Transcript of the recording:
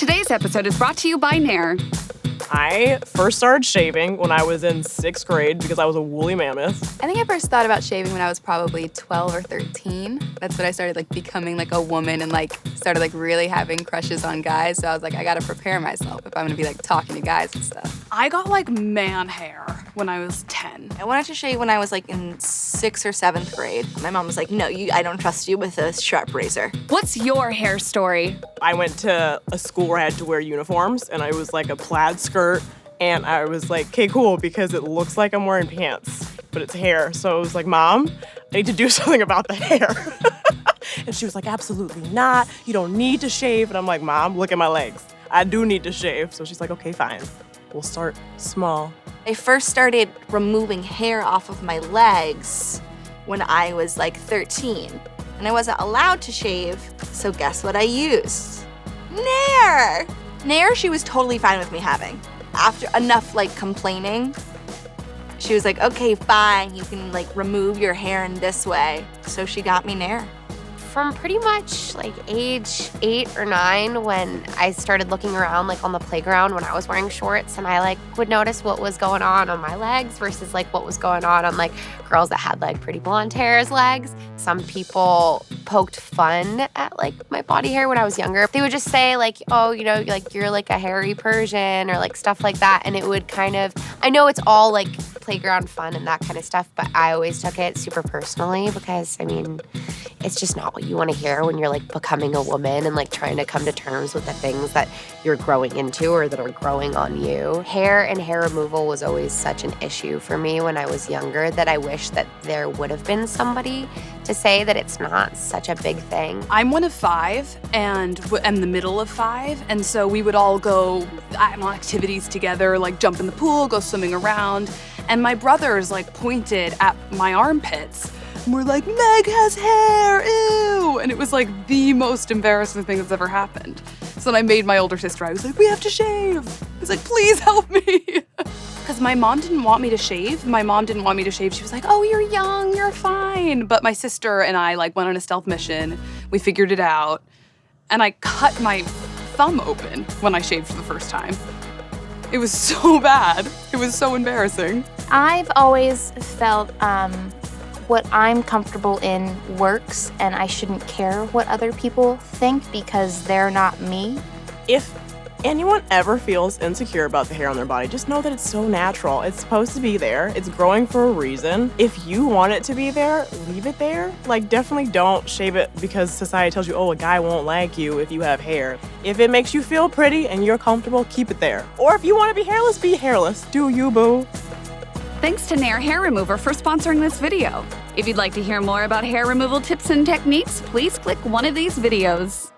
Today's episode is brought to you by Nair. I first started shaving when I was in 6th grade because I was a woolly mammoth. I think I first thought about shaving when I was probably 12 or 13. That's when I started becoming a woman and started really having crushes on guys. So I was like, I gotta prepare myself if I'm gonna be talking to guys and stuff. I got man hair when I was 10. I wanted to shave when I was in 6th or 7th grade. My mom was like, no, I don't trust you with a sharp razor. What's your hair story? I went to a school where I had to wear uniforms, and I was a plaid skirt, and I was like, okay, cool, because it looks like I'm wearing pants, but it's hair. So I was like, Mom, I need to do something about the hair. And she was like, absolutely not. You don't need to shave. And I'm like, Mom, look at my legs. I do need to shave. So she's like, okay, fine. We'll start small. I first started removing hair off of my legs when I was 13. And I wasn't allowed to shave, so guess what I used? Nair! Nair, she was totally fine with me having. After enough complaining, she was like, okay, fine, you can remove your hair in this way. So she got me Nair. From pretty much age 8 or 9 when I started looking around on the playground when I was wearing shorts, and I would notice what was going on my legs versus what was going on girls that had pretty blonde hair as legs. Some people poked fun at my body hair when I was younger. They would just say oh, you're a hairy Persian or stuff like that, and it would I know it's all playground fun and that kind of stuff, but I always took it super personally because it's just not what you want to hear when you're becoming a woman and trying to come to terms with the things that you're growing into or that are growing on you. Hair and hair removal was always such an issue for me when I was younger that I wish that there would have been somebody to say that it's not such a big thing. I'm one of 5 and am the middle of 5, and so we would all go on activities together, jump in the pool, go swimming around, and my brothers pointed at my armpits. And we're like, Meg has hair, ew! And it was the most embarrassing thing that's ever happened. So then I made my older sister, I was like, we have to shave. I was like, please help me. Because my mom didn't want me to shave. She was like, oh, you're young, you're fine. But my sister and I went on a stealth mission. We figured it out. And I cut my thumb open when I shaved for the first time. It was so bad. It was so embarrassing. I've always felt what I'm comfortable in works, and I shouldn't care what other people think because they're not me. If anyone ever feels insecure about the hair on their body, just know that it's so natural. It's supposed to be there. It's growing for a reason. If you want it to be there, leave it there. Definitely don't shave it because society tells you, oh, a guy won't like you if you have hair. If it makes you feel pretty and you're comfortable, keep it there. Or if you want to be hairless. Do you, boo? Thanks to Nair Hair Remover for sponsoring this video. If you'd like to hear more about hair removal tips and techniques, please click one of these videos.